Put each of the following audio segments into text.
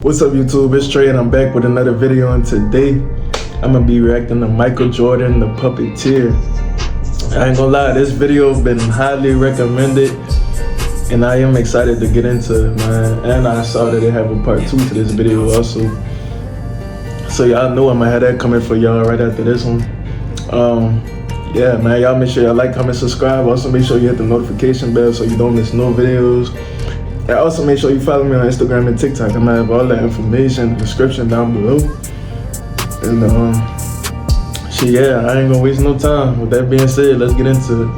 What's up YouTube, it's Trey and I'm back with another video, and today I'm gonna be reacting to Michael Jordan, the Puppeteer. I ain't gonna lie, this video has been highly recommended and I am excited to get into it, man. And I saw that they have a part 2 to this video also. So y'all know I'm gonna have that coming for y'all right after this one. Yeah man, y'all make sure y'all like, comment, subscribe. Also make sure you hit the notification bell so you don't miss no videos. And also make sure you follow me on Instagram and TikTok. I'm gonna have all that information in the description down below. And shit, yeah, I ain't gonna waste no time. With that being said, let's get into it.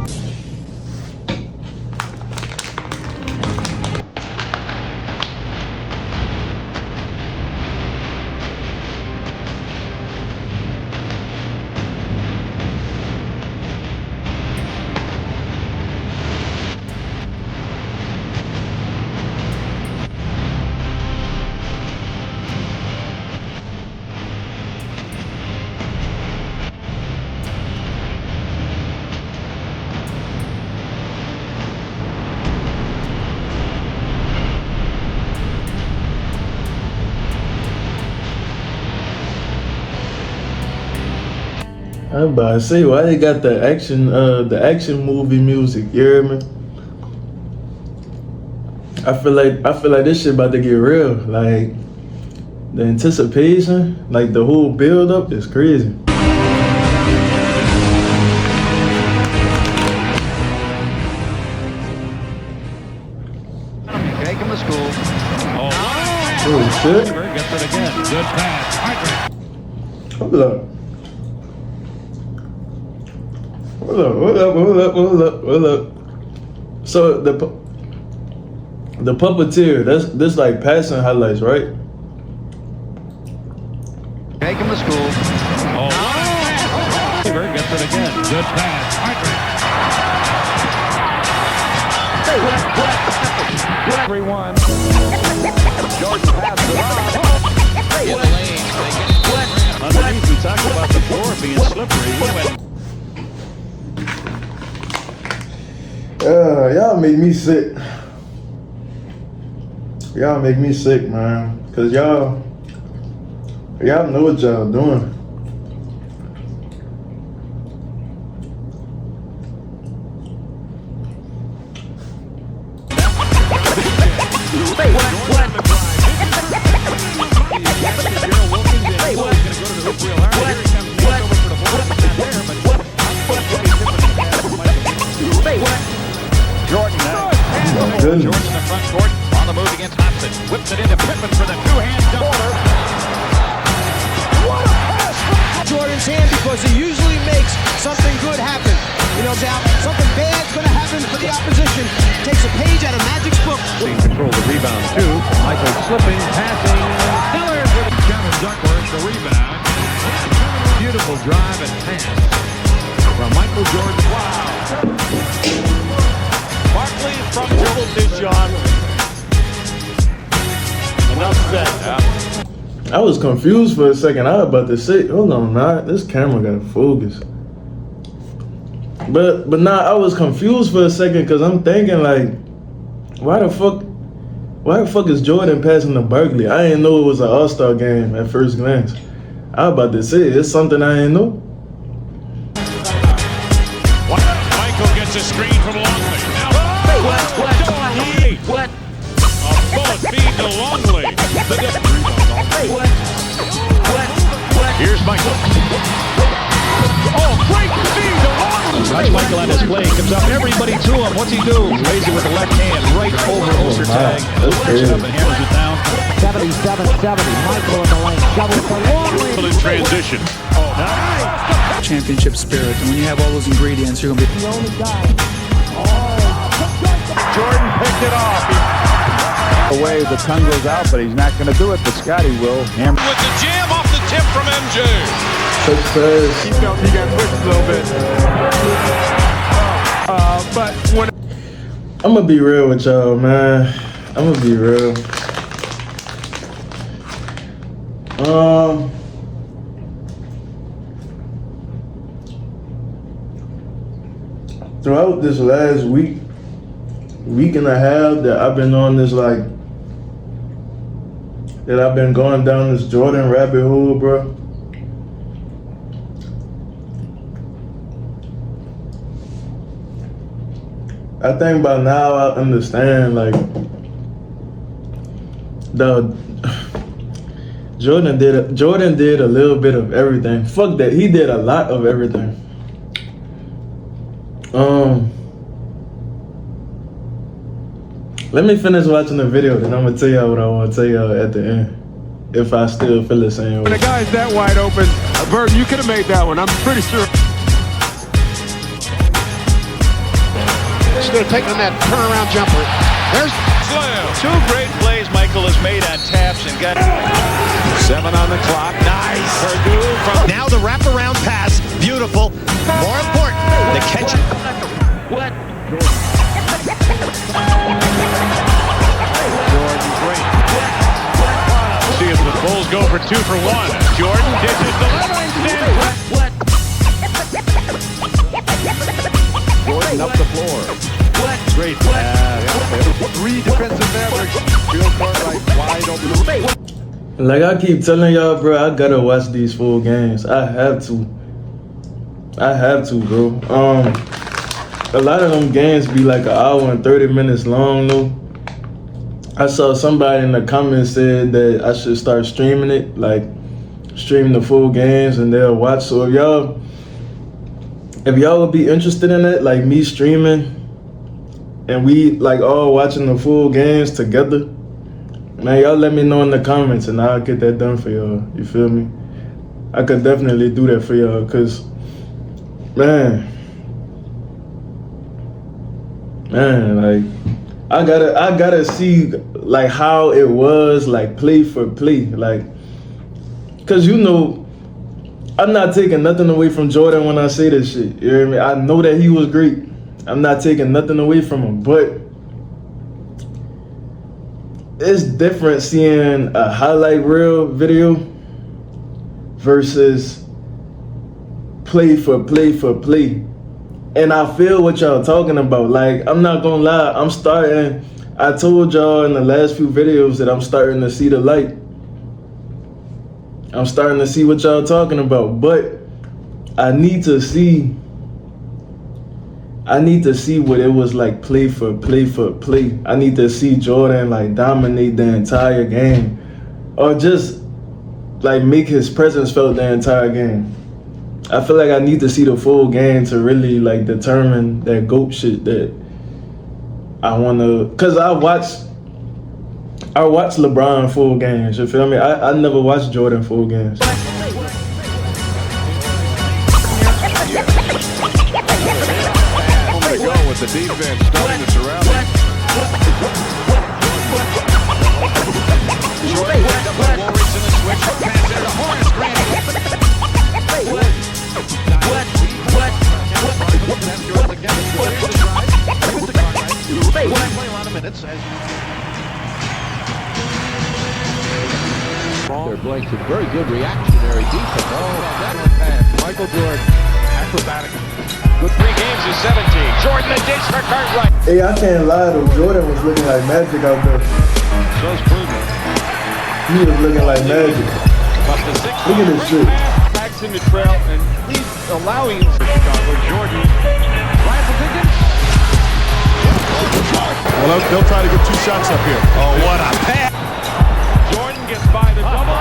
I'm about to say, why they got the action movie music, you hear me? I feel like this shit about to get real. Like, the anticipation, like the whole build up is crazy. Take him to school. Oh shit. Gets it again. Good pass. Hold up. Hold up. So the Puppeteer, this like passing highlights, right? Take him to school. Gets it again. Good pass. Everyone. Jordan passes it on. Underneath, we talked about the floor being slippery. Y'all make me sick. Y'all make me sick, man. Cause y'all know what y'all doing. Jordan in the front court, on the move against Hobson. Whips it into Pippen for the two-hand dunker. What a pass from Jordan's hand, because he usually makes something good happen. You know, something bad's going to happen for the opposition. Takes a page out of Magic's book. Control the rebound, too. Michael slipping, passing. Miller with Kevin Duckworth, the rebound. Beautiful drive and pass from Michael Jordan. Wow. Barkley from dribble to John. Enough said. I was confused for a second. I was about to say, hold on, man, this camera gotta focus. But nah, I was confused for a second because I'm thinking like, why the fuck is Jordan passing to Barkley? I didn't know it was an All-Star game at first glance. I was about to say, it's something I didn't know. Michael gets a screen from Longley. Now, what? A bullet feed to Longley. Here's Michael. Oh, great feed to Longley. Watch Michael on his play. Comes up, everybody to him. What's he do? Lays it with the left hand right over Ulster tag. That's crazy. And hammers it down. 77-70. Michael in the lane. Double for Longley. In transition. Oh, nice. Championship spirit, and when you have all those ingredients, you're gonna be The only guy. Jordan picked it off. Away, the tongue goes out, but he's not going to do it. But Scotty will. With the jam off the tip from MJ. Success. He felt he got pushed a little bit. But when I'm gonna be real with y'all, man. I'm gonna be real. Throughout this last week and a half that I've been on this like that I've been going down this Jordan rabbit hole, bro. I think by now I understand, like, Jordan did a little bit of everything. Fuck that, he did a lot of everything. Let me finish watching the video, then I'm gonna tell y'all what I want to tell y'all at the end. If I still feel the same way. When a guy's that wide open, Bird, you could have made that one. I'm pretty sure. He's going to take on that turnaround jumper. There's Slam. Two great plays Michael has made on taps and got 7 on the clock. Nice. Purdue from now the wraparound pass. Beautiful. More important, the catch. what? Jordan great. See if the Bulls go for 2 for 1. Jordan dishes the leveling stand. What? Jordan up the floor. Great pass. 3 defensive mavericks. Field court right wide open. Like I keep telling y'all, bro, I gotta watch these full games. I have to, bro. A lot of them games be like 1 hour and 30 minutes long, though. I saw somebody in the comments said that I should start streaming it, like stream the full games and they'll watch. So if y'all would be interested in it, like me streaming and we like all watching the full games together, man, y'all let me know in the comments and I'll get that done for y'all. You feel me? I could definitely do that for y'all, cause man, like I gotta see like how it was, like play for play, like, cause you know I'm not taking nothing away from Jordan when I say this shit. You hear me? I know that he was great. I'm not taking nothing away from him, but it's different seeing a highlight reel video versus play for play. And I feel what y'all talking about. Like, I'm not gonna lie, I told y'all in the last few videos that I'm starting to see the light. I'm starting to see what y'all talking about, but I need to see what it was like play for play. I need to see Jordan like dominate the entire game, or just like make his presence felt the entire game. I feel like I need to see the full game to really like determine that GOAT shit that I wanna, cause I watch LeBron full games, you feel me? I never watched Jordan full games. I'm gonna go with the defense starting to surround him. Jordan picked up by Warriors in the switch. Pass there to Horace Grant. Play a lot of minutes. They're blanks, very good reactionary defense. Oh, that one pass. Michael Jordan, acrobatic. With 3 games is 17. Jordan the dish for Cartwright. Hey, I can't lie though, Jordan was looking like magic out there. So's Kruger. He was looking like magic. Look at this shit. Backs in the trail and he's allowing for Chicago. Jordan rifles again. Well, they'll try to get 2 shots up here. Oh, what a pass! Jordan gets by the double.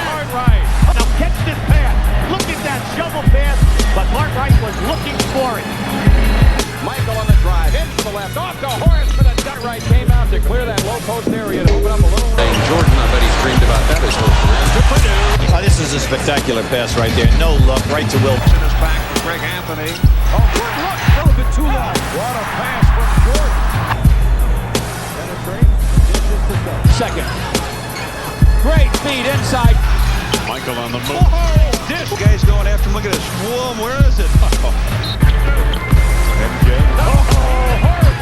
Cartwright. now catch this pass. Look at that shovel pass, but Cartwright was looking for it. Michael on the drive, into the left, off to Horace for the dunk. Right came out to clear that low post area to open up a little. Jordan, I bet he's dreamed about that his whole career. Oh, this is a spectacular pass right there. No look, right to Will. In his back to Greg Anthony. Oh, good look. That was it too long. What a pass from Jordan. Second. Great feed inside. Michael on the move. Oh, this guy's going after him. Look at this. Whoa, where is it? MJ. Horace.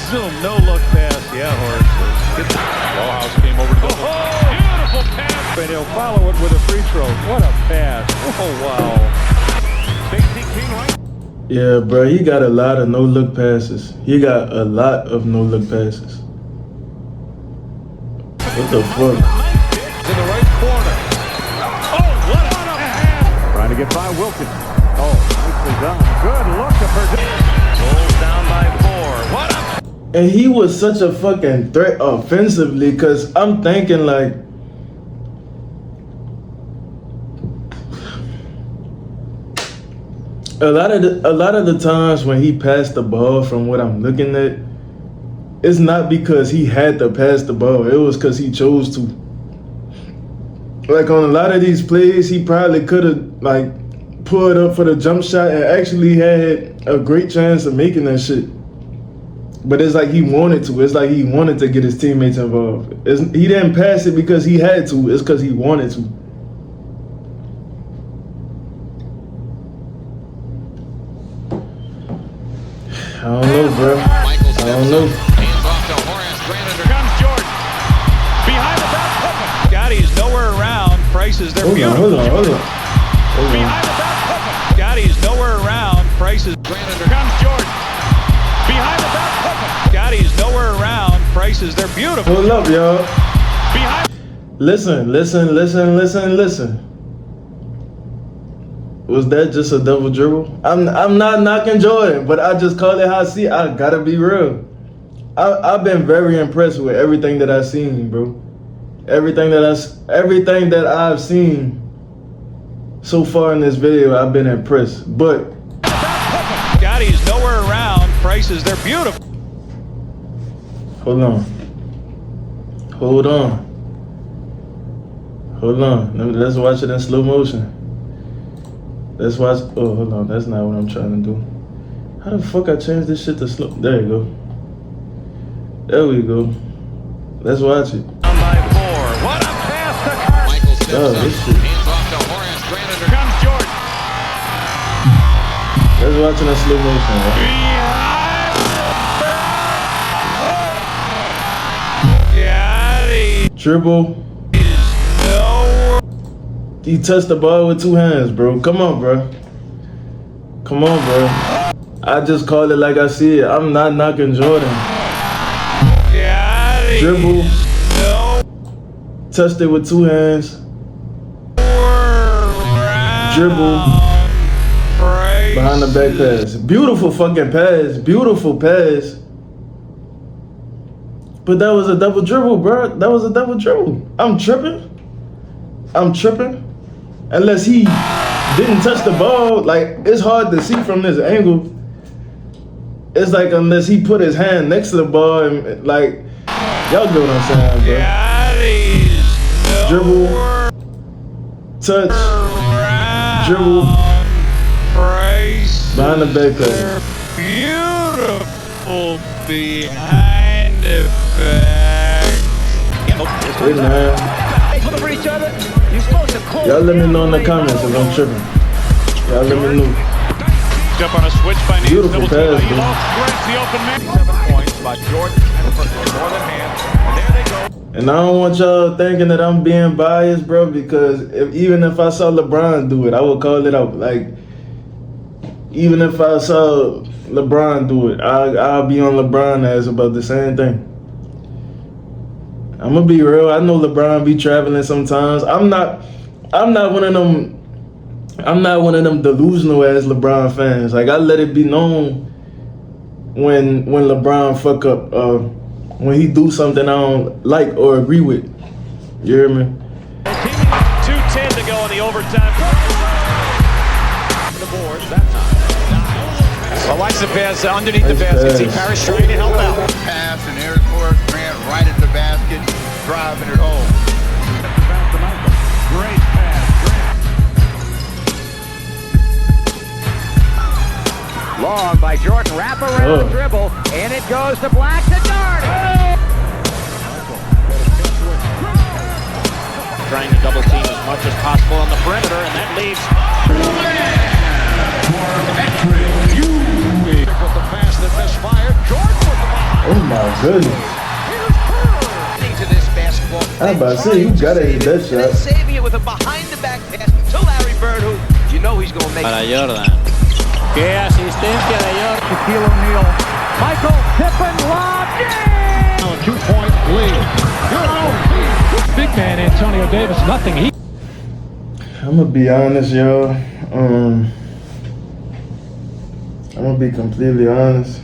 Still no look pass. Yeah, Horace. Ballhouse came over to the beautiful pass. And he'll follow it with a free throw. What a pass. Oh, wow. Stacey King right. Yeah, bro, he got a lot of no-look passes. He got a lot of no-look passes. What the fuck? Wilkins. Oh, nicely done. Good look at Purdue. Rolls down by 4. What up? And he was such a fucking threat offensively, cause I'm thinking like, a lot of the times when he passed the ball, from what I'm looking at, it's not because he had to pass the ball. It was because he chose to. Like on a lot of these plays, he probably could have like pulled up for the jump shot and actually had a great chance of making that shit. But it's like he wanted to. It's like he wanted to get his teammates involved. He didn't pass it because he had to. It's because he wanted to. I don't know, bro. I don't know. Hands off to Horace Grant. Here comes Jordan. Behind the back. Scotty's nowhere around. Price is there. Hold on. Behind the back. Scotty's nowhere around. Price is Grant. Here comes Jordan. Behind the back. Scotty's nowhere around. Price is there. Beautiful. Hold up, y'all. Behind. Listen. Was that just a double dribble? I'm not knocking Jordan, but I just call it how I see it. I gotta be real. I've been very impressed with everything that I've seen, bro. Everything that I've seen so far in this video, I've been impressed. But Scotty's nowhere around. Price is there. Beautiful. hold on. Let's watch it in slow motion. Let's watch. Oh, hold on. That's not what I'm trying to do. How the fuck I changed this shit to slow? There you go. There we go. Let's watch it. Down by 4. What a pass to Carter. Michael steps Oh, up. this shit. Hands off to Horace Grant. Here comes Jordan. Let's watch it in slow motion. Scotty. Dribble. He touched the ball with 2 hands, bro. Come on, bro. I just call it like I see it. I'm not knocking Jordan. Dribble. Touched it with 2 hands. Dribble. Behind the back pass. Beautiful fucking pass. Beautiful pass. But that was a double dribble, bro. That was a double dribble. I'm tripping. Unless he didn't touch the ball, like, it's hard to see from this angle. It's like unless he put his hand next to the ball and, like, y'all get what I'm saying, bro. Dribble, touch, dribble, behind the back pass. Beautiful behind the back. Hey, man. For each other, you're supposed to close. Y'all let me know in the comments if I'm tripping. Y'all let me know. Up on a switch by Neves. Beautiful pass, bro. The open man. 7 points by Jordan and more than hand. And there they go. And I don't want y'all thinking that I'm being biased, bro, because even if I saw LeBron do it, I would call it out. Like, even if I saw LeBron do it, I'll be on LeBron ass about the same thing. I'm gonna be real. I know LeBron be traveling sometimes. I'm not one of them. I'm not one of them delusional ass LeBron fans. Like, I let it be known when LeBron fuck up, when he do something I don't like or agree with. You hear me? 2:10 to go in the overtime. The board that time. Well, watch the pass underneath the basket. See Parrish trying to help out. Pass and there's Horace Grant right at the basket, driving it home. Great pass, Grant. Long by Jordan, wrap around dribble, and it goes to Black to Darty. Trying to double team as much as possible on the perimeter, and that leaves. With the pass that misfired, Jordan with the ball. Oh my goodness. To this basketball. I'm about to say, you gotta hit that shot. Saving it with a behind-the-back pass to Larry Bird, who you know he's gonna make. Para Jordan. Qué asistencia de Jordan. Shaquille O'Neal, Michael Pippen, lob, yeah! Now a 2-point lead. Big man Antonio Davis, nothing. I'm gonna be honest, y'all. I'm gonna be completely honest.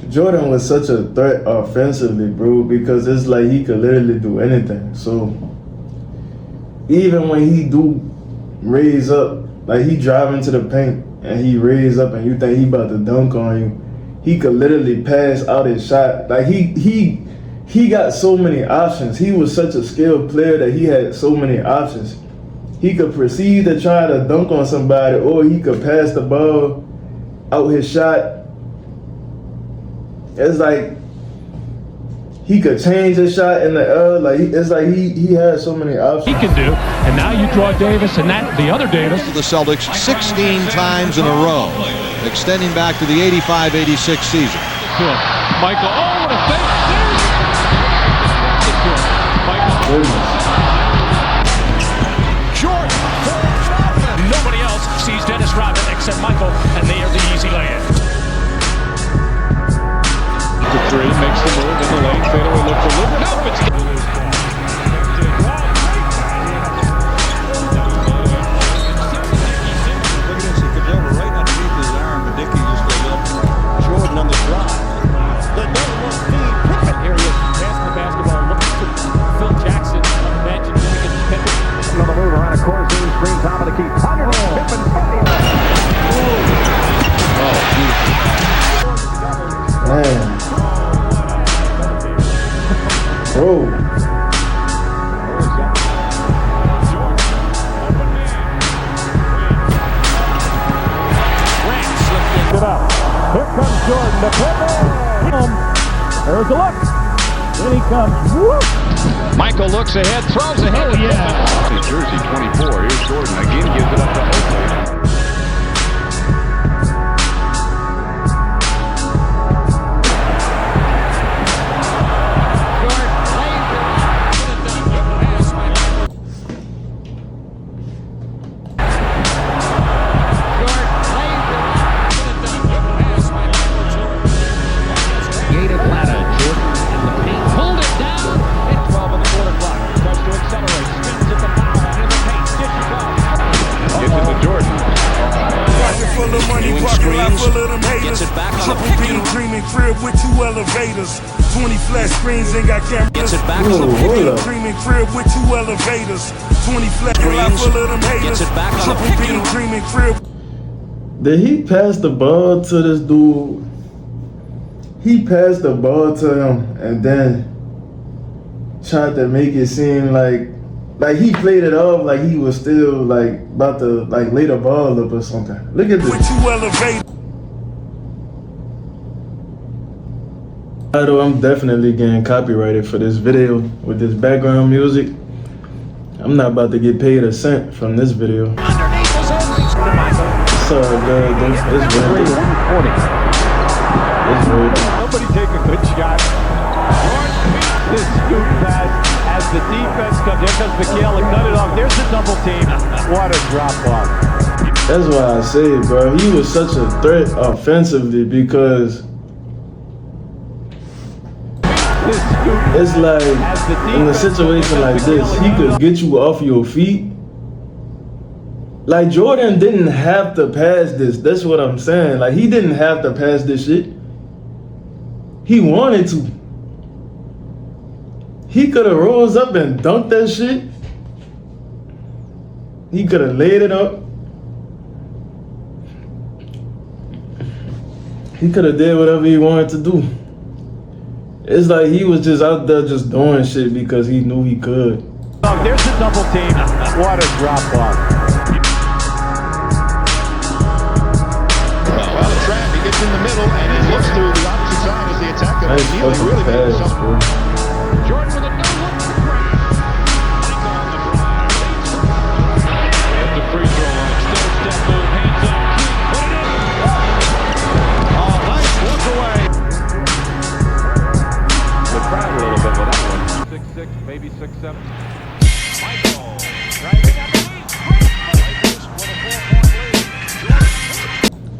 Jordan was such a threat offensively, bro, because it's like he could literally do anything. So even when he do raise up, like he drive into the paint and he raise up and you think he about to dunk on you, he could literally pass out his shot. Like he got so many options. He was such a skilled player that he had so many options. He could proceed to try to dunk on somebody, or he could pass the ball out his shot. It's like he could change his shot in the air. Like it's like he has so many options. He can do, and now you draw Davis, and that the other Davis. The Celtics 16 times in a row, extending back to the 85-86 season. Michael, oh, what a fake! Short. Nobody else sees Dennis Rodman except Michael, and they are the easy lay-in. The three makes the move in the lane. Fadeaway look for Luka. Nope, it's right underneath his arm, and Dickey just goes up. Jordan on the drive. The number one feed. Pippen. Here he is, passing the basketball, looking to Phil Jackson on the bench, and he gets Pippen. Another move around a corner, screen, top of the key. Underneath Pippen. Oh, beautiful. Man. Bro. It up. Here comes Jordan. The Pippen. There's a look. Then he comes. Woo! Michael looks ahead, throws ahead. Oh, yeah. New Jersey 24. Here's Jordan again, gives it up to Oakley. Gets it back on the picking. Dreaming crib with 2 elevators. 20 flat screens and got cameras. Gets it back on the picking. Dreaming crib with 2 elevators. 20 flat screens. Gets it back on the picking. Dreaming crib. Did he pass the ball to this dude? He passed the ball to him and then tried to make it seem like he played it off like he was still like about to like lay the ball up or something. Look at this. Although I'm definitely getting copyrighted for this video with this background music. I'm not about to get paid a cent from this video. It's all good. It's worth it. It's worth it. Nobody take a good shot. This scoop pass as the defense comes. Here comes Mikhail to cut it off. There's the double team. What a drop off. That's why I say, bro, he was such a threat offensively because it's like in a situation like this, he could get you off your feet. Like Jordan didn't have to pass this. That's what I'm saying. Like he didn't have to pass this shit. He wanted to. He could have rose up and dunked that shit. He could have laid it up. He could have did whatever he wanted to do. It's like he was just out there just doing shit because he knew he could. Oh, there's the double team. What a drop off. Well, the trap, he gets in the middle and he looks through the opposite side as the attacker. Nice fucking pass, bro. Jordan with a no-look break. At the free throw line, still step move, hands up, put it in. Oh, nice look away. The crowd a little bit with that one. 6'6", maybe 6'7". Michael driving up the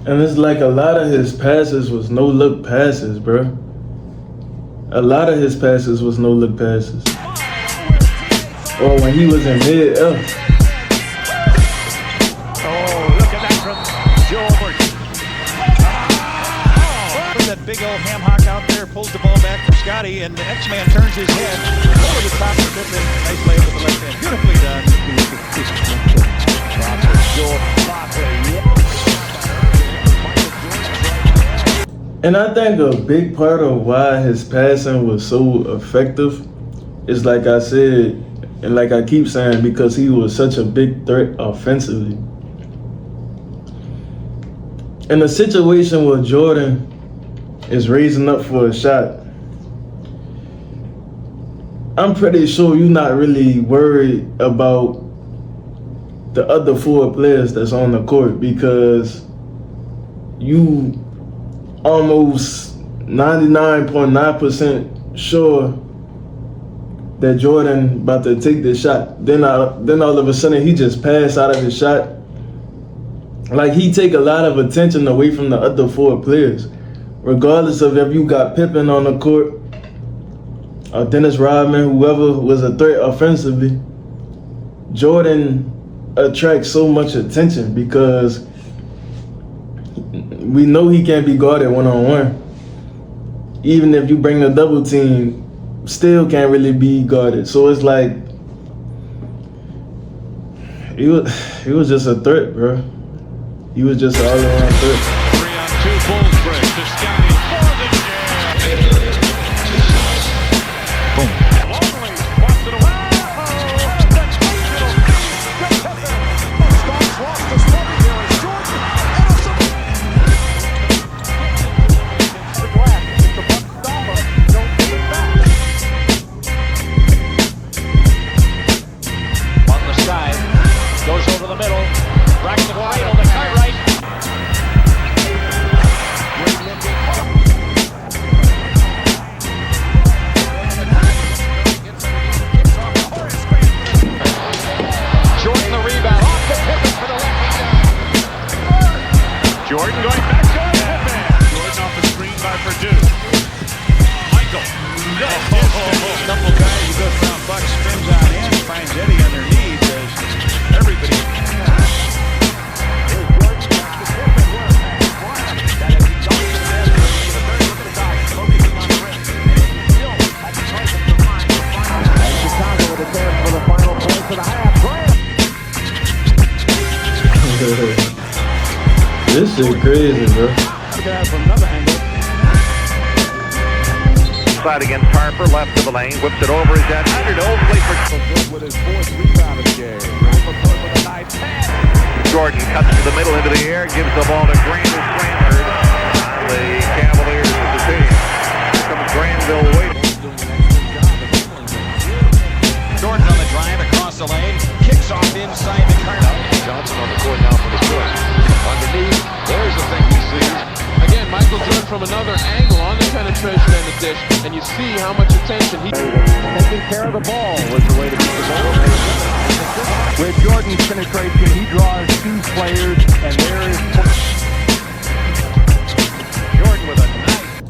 lead. And it's like a lot of his passes was no-look passes, bro. A lot of his passes was no-look passes. or when he was in mid-F. Oh, look at that from Gilbert. That big old ham hock out there pulls the ball back for Scotty, and the X-Man turns his head over the top of Pippen. Nice layup with the left hand. Beautifully done. And I think a big part of why his passing was so effective is, like I said, and like I keep saying, because he was such a big threat offensively. In a situation where Jordan is raising up for a shot, I'm pretty sure you're not really worried about the other 4 players that's on the court, because you almost 99.9% sure that Jordan about to take the shot. Then all of a sudden he just passed out of the shot. Like, he take a lot of attention away from the other 4 players. Regardless of if you got Pippen on the court, or Dennis Rodman, whoever was a threat offensively, Jordan attracts so much attention because we know he can't be guarded one-on-one. Even if you bring a double team, still can't really be guarded. So it's like, he was just a threat, bro. He was just an all-around threat. 3-on-2 Bulls break to Scotty for the jam. Boom. Longley wants it away. That's Starks lost to Stubby here as Jordan. The glass. It's the buck stopper. Don't give it back. On the side, goes over the middle. Braxton White on the cut right. Jordan the rebound off the Pippen for the left. Jordan going back to Pippen. Jordan off the screen by Purdue. Michael. Couple guys who goes around Buck, spins on in, finds Eddie underneath as everybody. Chicago with a chance for the final points of the half. Bryant. This shit crazy, bro. Look at that from another angle. Side against Harper, left of the lane, whips it over his head, under to Oakley for With his 4th rebound of the game. With a nice pass. Jordan, cuts to the middle into the air, gives the ball to Granville Slamford on the Cavaliers of the team. Here comes Granville waiting. Jordan on the drive across the lane. Kicks off inside the Carter. Johnson on the court now for Detroit. Underneath, there's the thing he sees. Again, Michael Jordan from another angle on the penetration and the dish, and you see how much attention he... Taking care of the ball was the way to keep the ball. With Jordan's penetration, he draws 2 players, and there is Jordan with a nice.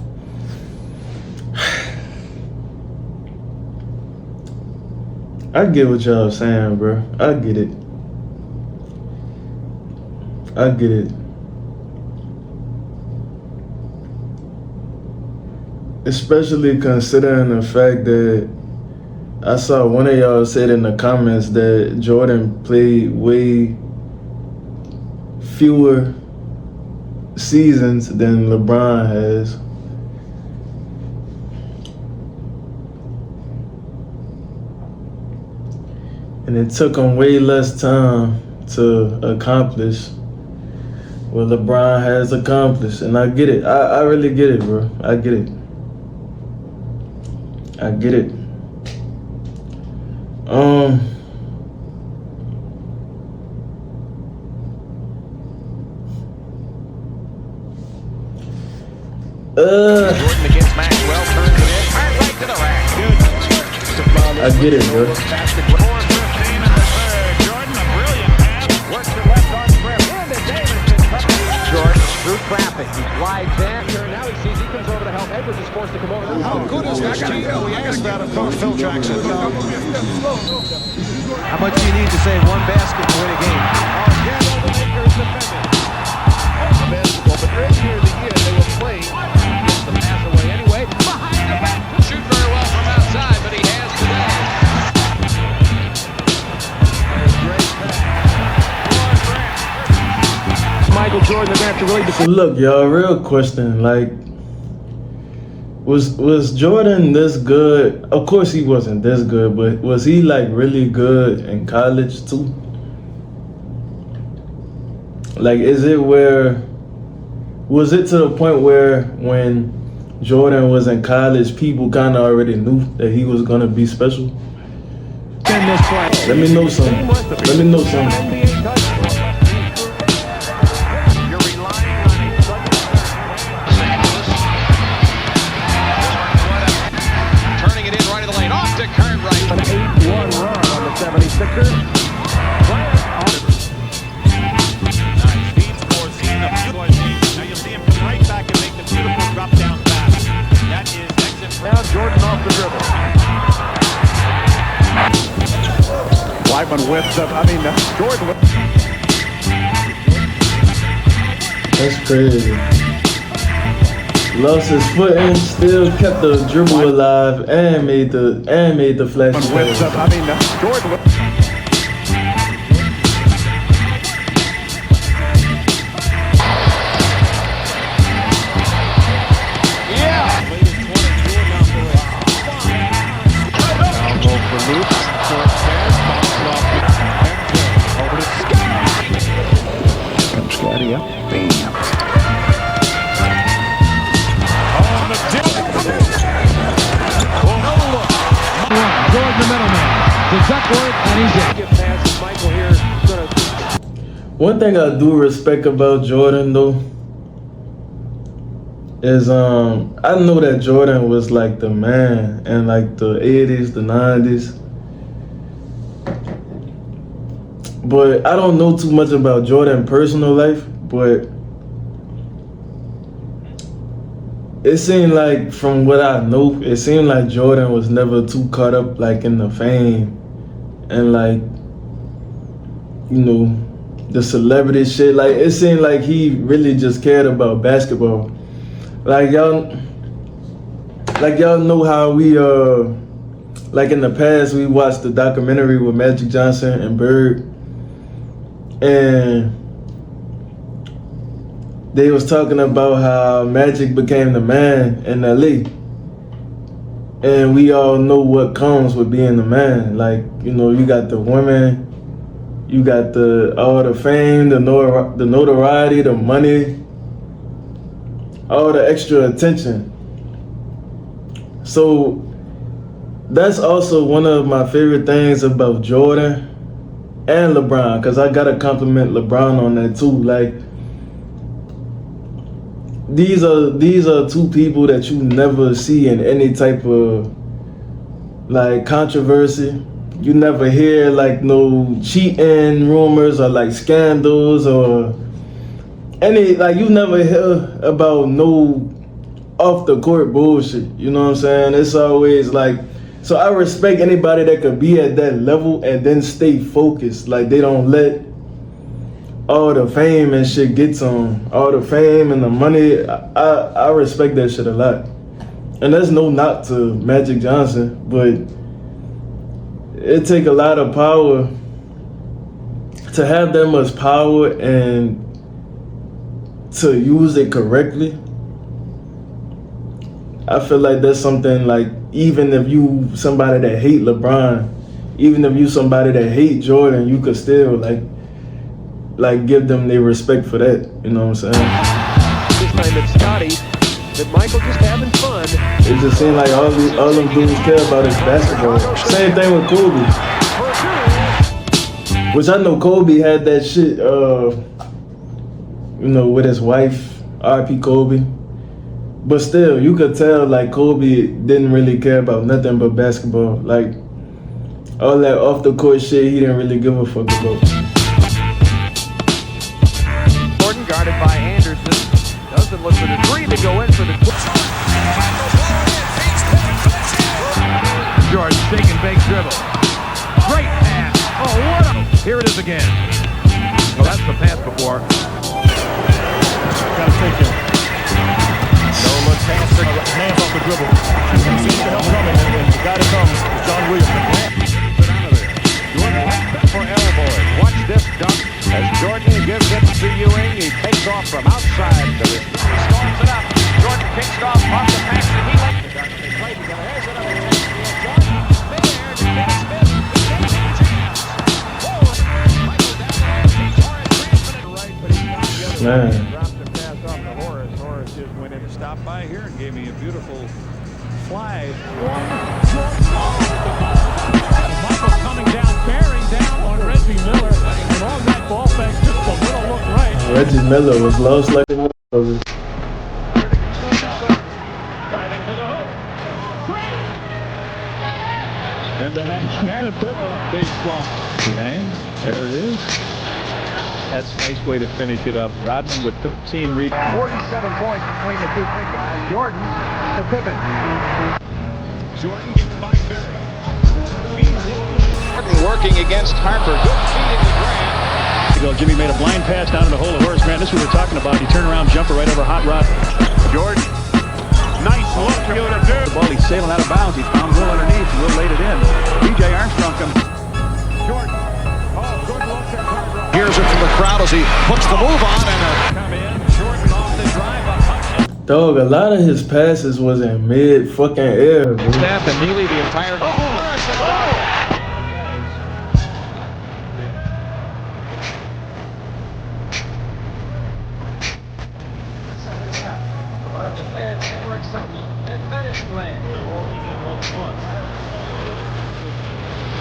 I get what y'all saying, bro. I get it. I get it. Especially considering the fact that I saw one of y'all said in the comments that Jordan played way fewer seasons than LeBron has. And it took him way less time to accomplish what LeBron has accomplished. And I get it. I really get it, bro. I get it. I get it. Jordan against Maxwell, turns it in, hard right to the rack. I get it, bro. 4:15 in the third. Jordan, a brilliant pass. Works it left on Smith, into Davidson. Jordan through traffic. He glides in. Now he sees he comes over to help. Edwards is forced to come over. How good is this team? We asked that of Coach Phil Jackson. How much do you need to save one basket to win a game? Again, the Lakers defending. Basketball, but earlier in the year they were playing. Gets the pass away anyway. Behind the back. Shoot very well from outside, but he has today. Great pass. Michael Jordan is going to have to really So look, y'all, real question, like, was Jordan this good? Of course he wasn't this good, but was he like really good in college too? Like, was it to the point where when Jordan was in college, people kind of already knew that he was gonna be special? Let me know something. Let me know something. an 8-1 run on the 76ers. Bryant on it. Nice feeds for seeing the beautiful team. Now you'll see him come right back and make the beautiful drop down pass. That is exit. Now Jordan off the dribble. Lyman whips up. Jordan. That's crazy. Lost his foot and still kept the dribble alive and made the flash. Whips up. Jordan. One thing I do respect about Jordan though is I know that Jordan was like the man in like the 80s, the 90s. But I don't know too much about Jordan's personal life, but it seemed like, from what I know, it seemed like Jordan was never too caught up like in the fame and like, you know, the celebrity shit. Like, it seemed like he really just cared about basketball. Like y'all know how we like in the past we watched the documentary with Magic Johnson and Bird, and they was talking about how Magic became the man in LA. And we all know what comes with being the man. Like, you know, you got the women, you got all the fame, the notoriety, the money, all the extra attention. So that's also one of my favorite things about Jordan and LeBron, because I gotta compliment LeBron on that too. Like, these are two people that you never see in any type of like controversy. You never hear like no cheating rumors or like scandals or any, like, you never hear about no off the court bullshit. You know what I'm saying? It's always like, so I respect anybody that could be at that level and then stay focused. Like, they don't let all the fame and shit get to them. All the fame and the money. I respect that shit a lot. And that's no knock to Magic Johnson, but it take a lot of power to have that much power and to use it correctly. I feel like that's something, like, even if you somebody that hate LeBron, even if you somebody that hate Jordan, you could still like give them their respect for that. You know what I'm saying? This time it's Scotty, that Michael just having fun. It just seemed like all them dudes care about is basketball. Same thing with Kobe. Which I know Kobe had that shit, you know, with his wife, R.I.P. Kobe. But still, you could tell like Kobe didn't really care about nothing but basketball. Like, all that off the court shit, he didn't really give a fuck about. Guarded by Anderson. Jackson looks for the three to go in for the... Jordan, shake and bake dribble. Great pass. Oh, what a... Here it is again. Well, that's the pass before. Got to take it. No look pass. Hands off the dribble. Seems to help coming, and the guy to come is John Williams. Jordan for elbow. Watch this dunk as Jordan gives it to Ewing. He takes off from outside to this. Storms it up. Jordan kicks off the pass and he likes it. They play together. Here's another chance. Man. Dropped the pass off to Horace. Horace just went in and stopped by here and gave me a beautiful fly. Michael coming down, bearing down on Reggie Miller. And on that ball fake, just a little look right. Reggie Miller was lost like a motherfucker. And the baseball. Okay, there it is. That's a nice way to finish it up. Rodman with 15 rebounds. 47 points between the two big guys. Jordan to Pippen. Jordan given by Barry. Jordan working against Harper. Good feet in the ground. Jimmy made a blind pass down in the hole of Horace Grant. This is what we're talking about. He turned around, jumper right over Hot Rod. Jordan. Nice look for you to do. The ball, he's sailing out of bounds. He found Will underneath. Will laid it in. B.J. Armstrong comes. Jordan. Oh, good look at Harper. Hears it from the crowd as he puts the move on and Come in. Jordan off the drive up. Dog, a lot of his passes was in mid fucking air, bro. Staff and Neely the entire...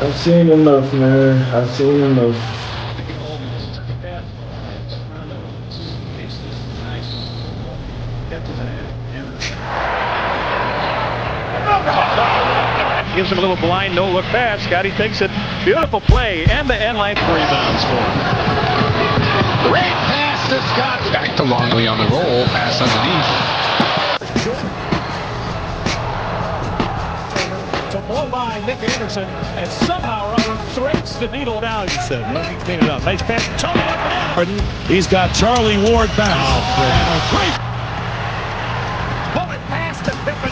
I've seen enough, man. I've seen enough. Gives him a little blind no-look pass. Scotty takes it. Beautiful play. End-to-end line rebounds for him. Great pass to Scott. Back to Longley on the roll. Pass underneath. To blow by Nick Anderson and somehow threads the needle down. He said, let me clean it up. Nice pass. He's got Charlie Ward back. Great bullet pass to Pippen.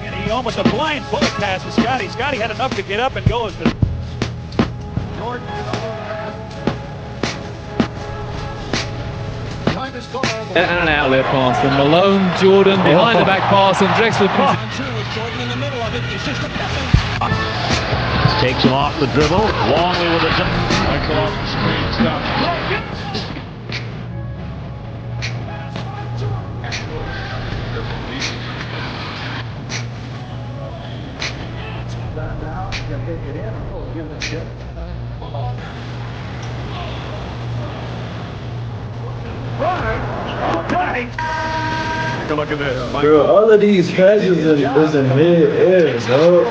And he almost a blind bullet pass to Scotty. Scotty had enough to get up and go. Jordan. And an outlet pass from Malone, Jordan behind the back pass, and Drexler puts it. Jordan in the middle of it. It's just a Takes him off the dribble. Longley with a jump. Michael off the screen. Stop. Take a look at this. Bro, all of these passes is in mid-air, dog.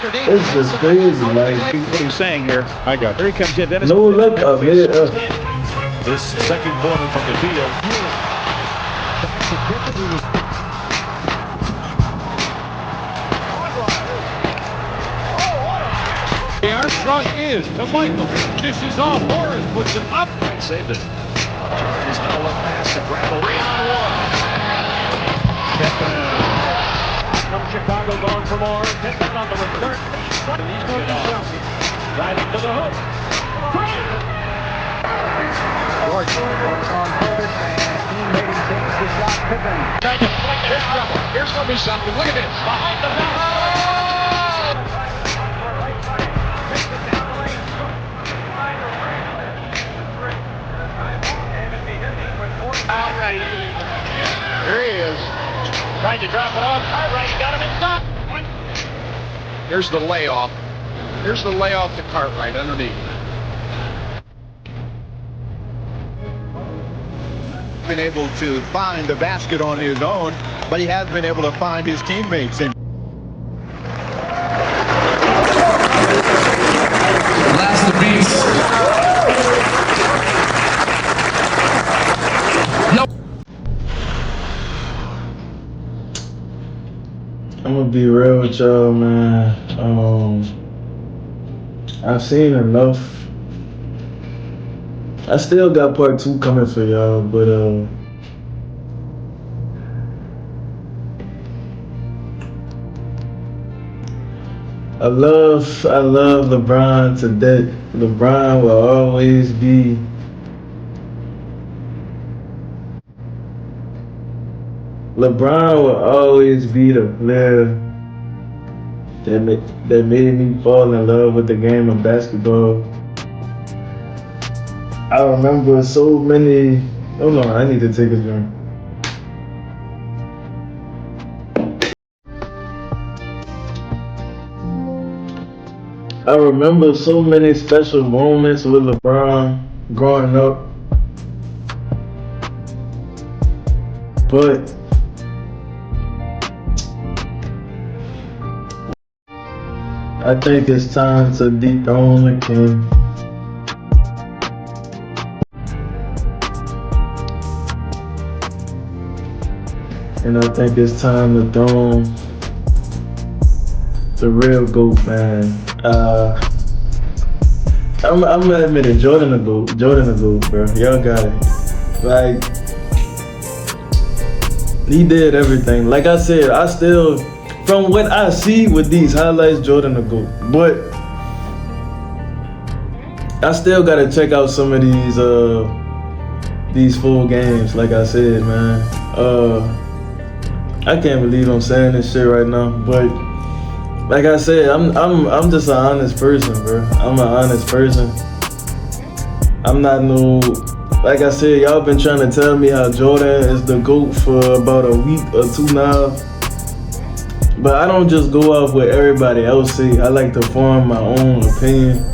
It's just crazy, like. What he's saying here. I got it. Here he comes in. Dennis. No look up mid-air. This second quarter from the field. Armstrong is to Michael. Dishes off. Horace puts it up. Saved it. Jordan's no look pass to Bryant. 3-on-1. From Chicago going for more. Pippen on the return. And he's going to Chelsea. Driving to the hook. Jordan on Pippen and teammate takes the shot. Pippen. Here's trouble. Here's going to be something. Look at this. Behind the back. Here he is. Trying to drop it off. Cartwright got him in top. Here's the layoff. Here's the layoff to Cartwright underneath. been able to find the basket on his own, but he has been able to find his teammates. And Last the beast. be real with y'all, man. I've seen enough. I still got part 2 coming for y'all, but I love LeBron to death. LeBron will always be the player that made me fall in love with the game of basketball. I remember so many. Hold on, I need to take a drink. I remember so many special moments with LeBron growing up, but I think it's time to dethrone the king. And I think it's time to throne the real GOAT, man. I'm gonna admit it, Jordan the GOAT, bro. Y'all got it. Like, he did everything. Like I said, I still, from what I see with these highlights, Jordan the GOAT. But I still gotta check out some of these full games. Like I said, man. I can't believe I'm saying this shit right now, but like I said, I'm just an honest person, bro. I'm an honest person. I'm not no, like I said, y'all been trying to tell me how Jordan is the GOAT for about a week or 2 now. But I don't just go off what everybody else say. I like to form my own opinion.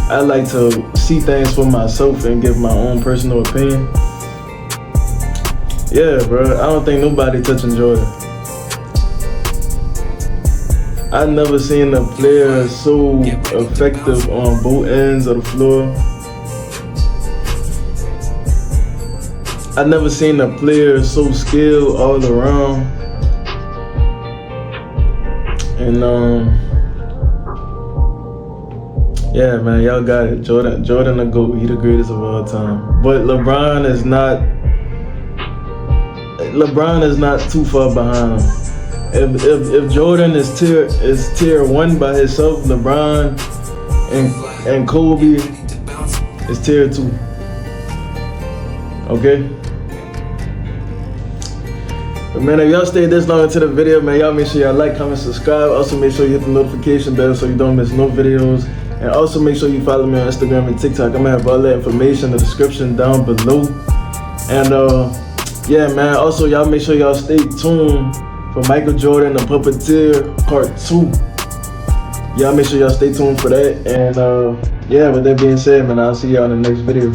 I like to see things for myself and give my own personal opinion. Yeah, bro, I don't think nobody touching Jordan. I've never seen a player so effective on both ends of the floor. I've never seen a player so skilled all around. And yeah, man, y'all got it. Jordan the GOAT, he the greatest of all time. But LeBron is not too far behind him. If Jordan is tier 1 by himself, LeBron and Kobe is tier 2. Okay? But man, if y'all stayed this long into the video, man, y'all make sure y'all like, comment, subscribe. Also make sure you hit the notification bell so you don't miss no videos. And also make sure you follow me on Instagram and TikTok. I'm gonna have all that information in the description down below. And yeah, man, also y'all make sure y'all stay tuned for Michael Jordan, the Puppeteer Part 2. Y'all make sure y'all stay tuned for that. And yeah, with that being said, man, I'll see y'all in the next video.